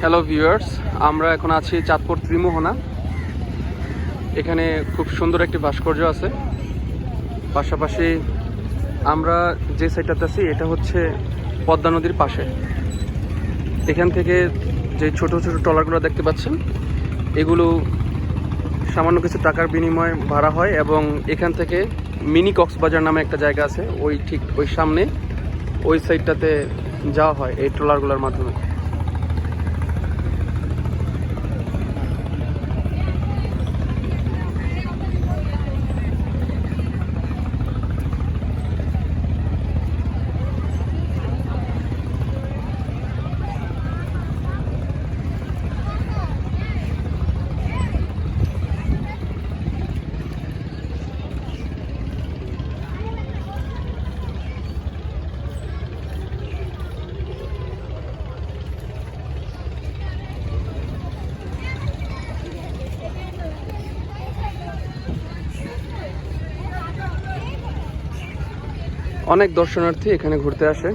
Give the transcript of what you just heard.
Hello viewers, আমরা এখন আছি চাঁদপুর ত্রিমোহনা। এখানে খুব সুন্দর একটি ভাস্কর্য আছে। পাশাপাশি আমরা যে সাইডটাতে আছি এটা হচ্ছে পদ্মা নদীর পাশে। এখান থেকে যে ছোট ছোট ট্রলারগুলো দেখতে পাচ্ছেন, এগুলো সামান্য কিছু টাকার বিনিময়ে ভাড়া হয় এবং এখান থেকে মিনি কক্সবাজার নামে একটা জায়গা আছে, ঠিক ওই সামনে ওই সাইডটাতে যাওয়া হয় এই ট্রলারগুলোর মাধ্যমে। অনেক দর্শনার্থী এখানে ঘুরতে আসে।